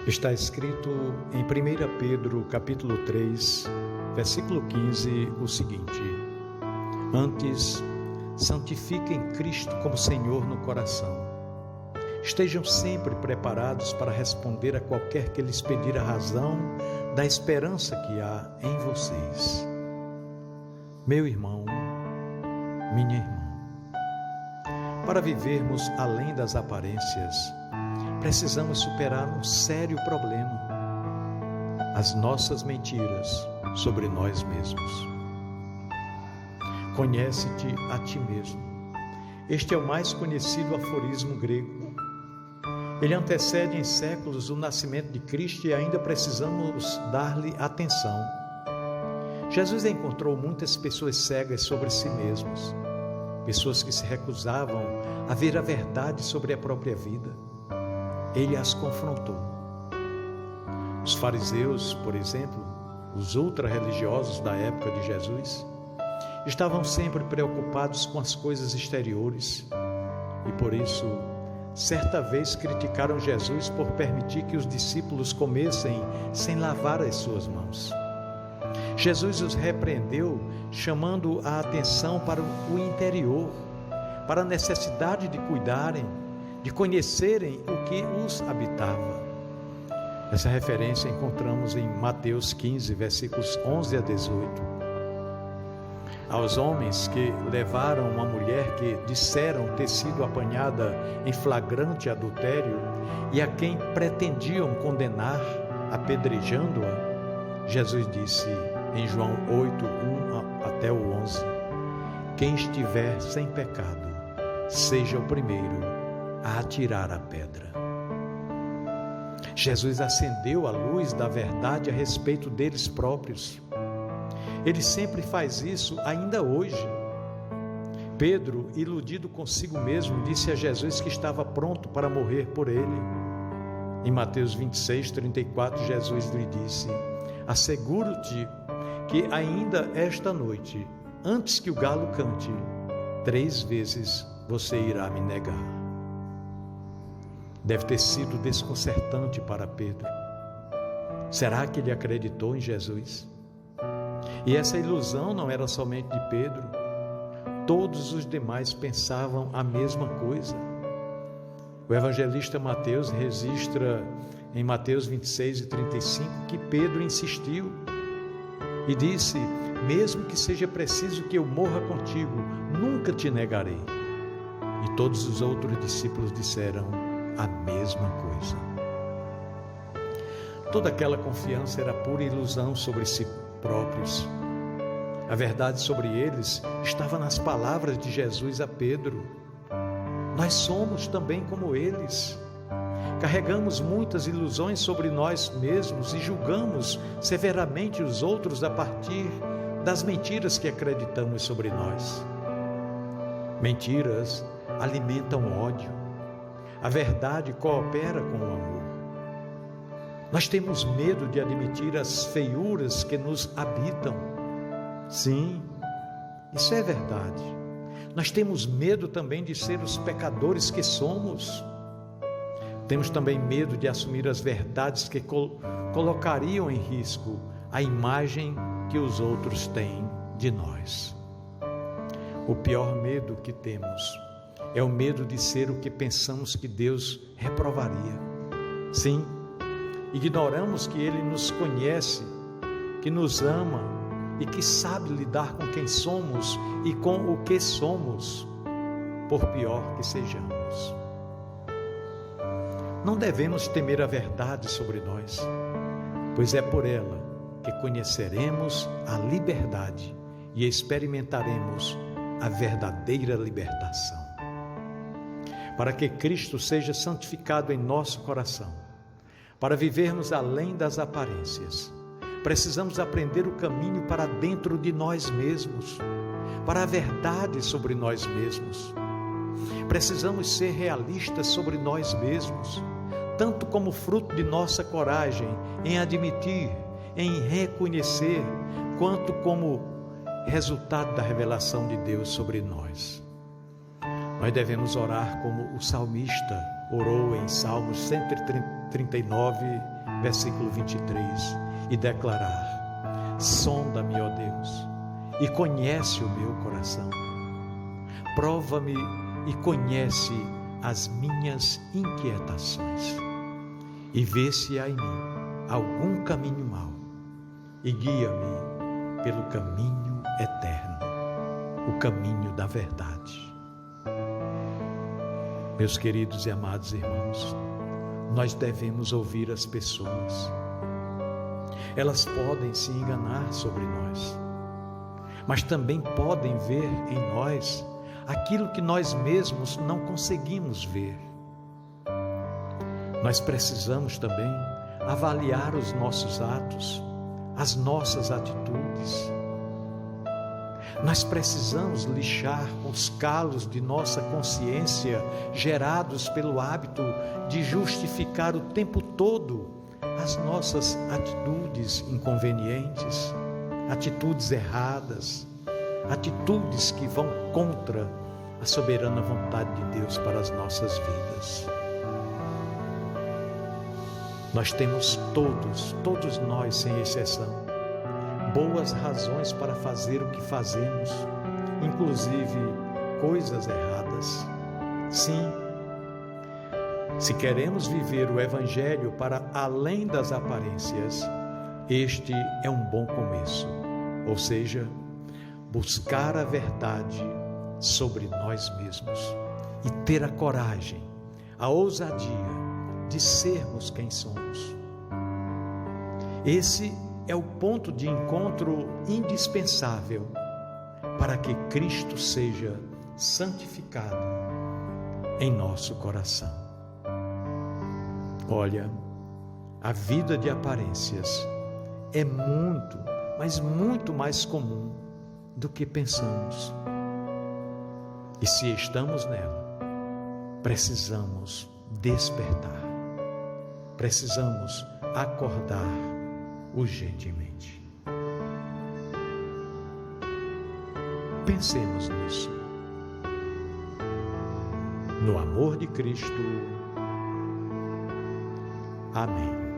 Está escrito em 1 Pedro, capítulo 3, versículo 15, o seguinte: Antes, santifiquem Cristo como Senhor no coração. Estejam sempre preparados para responder a qualquer que lhes pedir a razão da esperança que há em vocês. Meu irmão, minha irmã, para vivermos além das aparências, precisamos superar um sério problema: as nossas mentiras sobre nós mesmos. Conhece-te a ti mesmo. Este é o mais conhecido aforismo grego. Ele antecede em séculos o nascimento de Cristo e ainda precisamos dar-lhe atenção. Jesus encontrou muitas pessoas cegas sobre si mesmos, pessoas que se recusavam a ver a verdade sobre a própria vida. Ele as confrontou. Os fariseus, por exemplo, os ultra-religiosos da época de Jesus, estavam sempre preocupados com as coisas exteriores e, por isso, certa vez criticaram Jesus por permitir que os discípulos comessem sem lavar as suas mãos. Jesus os repreendeu, chamando a atenção para o interior, para a necessidade de cuidarem, de conhecerem o que os habitava. Essa referência encontramos em Mateus 15, versículos 11 a 18. Aos homens que levaram uma mulher que disseram ter sido apanhada em flagrante adultério e a quem pretendiam condenar, apedrejando-a, Jesus disse em João 8, 1 até o 11: Quem estiver sem pecado, seja o primeiro a atirar a pedra. Jesus acendeu a luz da verdade a respeito deles próprios. Ele sempre faz isso ainda hoje. Pedro, iludido consigo mesmo, disse a Jesus que estava pronto para morrer por ele. Em Mateus 26, 34, Jesus lhe disse: Asseguro-te que ainda esta noite, antes que o galo cante, 3 vezes você irá me negar. Deve ter sido desconcertante para Pedro. Será que ele acreditou em Jesus? E essa ilusão não era somente de Pedro. Todos os demais pensavam a mesma coisa. O evangelista Mateus registra em Mateus 26 e 35 que Pedro insistiu e disse: mesmo que seja preciso que eu morra contigo, nunca te negarei. E todos os outros discípulos disseram a mesma coisa. Toda aquela confiança era pura ilusão sobre si próprios. A verdade sobre eles estava nas palavras de Jesus a Pedro. Nós somos também como eles. Carregamos muitas ilusões sobre nós mesmos e julgamos severamente os outros a partir das mentiras que acreditamos sobre nós. Mentiras alimentam ódio. A verdade coopera com o amor. Nós temos medo de admitir as feiuras que nos habitam. Sim, isso é verdade. Nós temos medo também de ser os pecadores que somos. Temos também medo de assumir as verdades que colocariam em risco a imagem que os outros têm de nós. O pior medo que temos é o medo de ser o que pensamos que Deus reprovaria. Sim, ignoramos que Ele nos conhece, que nos ama e que sabe lidar com quem somos e com o que somos, por pior que sejamos. Não devemos temer a verdade sobre nós, pois é por ela que conheceremos a liberdade e experimentaremos a verdadeira libertação. Para que Cristo seja santificado em nosso coração, para vivermos além das aparências, precisamos aprender o caminho para dentro de nós mesmos, para a verdade sobre nós mesmos. Precisamos ser realistas sobre nós mesmos, tanto como fruto de nossa coragem em admitir, em reconhecer, quanto como resultado da revelação de Deus sobre nós. Nós devemos orar como o salmista orou em Salmos 139, versículo 23, e declarar: sonda-me, ó Deus, e conhece o meu coração. Prova-me e conhece as minhas inquietações, e vê se há em mim algum caminho mau, e guia-me pelo caminho eterno, o caminho da verdade. Meus queridos e amados irmãos, nós devemos ouvir as pessoas. Elas podem se enganar sobre nós, mas também podem ver em nós aquilo que nós mesmos não conseguimos ver. Nós precisamos também avaliar os nossos atos, as nossas atitudes. Nós precisamos lixar os calos de nossa consciência gerados pelo hábito de justificar o tempo todo as nossas atitudes inconvenientes, atitudes erradas, atitudes que vão contra a soberana vontade de Deus para as nossas vidas. Nós temos todos nós, sem exceção, boas razões para fazer o que fazemos, inclusive coisas erradas. Sim, se queremos viver o Evangelho para além das aparências, este é um bom começo, ou seja, buscar a verdade sobre nós mesmos e ter a coragem, a ousadia de sermos quem somos. Esse é o ponto de encontro indispensável para que Cristo seja santificado em nosso coração. Olha, a vida de aparências é muito, mas muito mais comum do que pensamos. E se estamos nela, precisamos despertar, precisamos acordar urgentemente. Pensemos nisso. No amor de Cristo. Amém.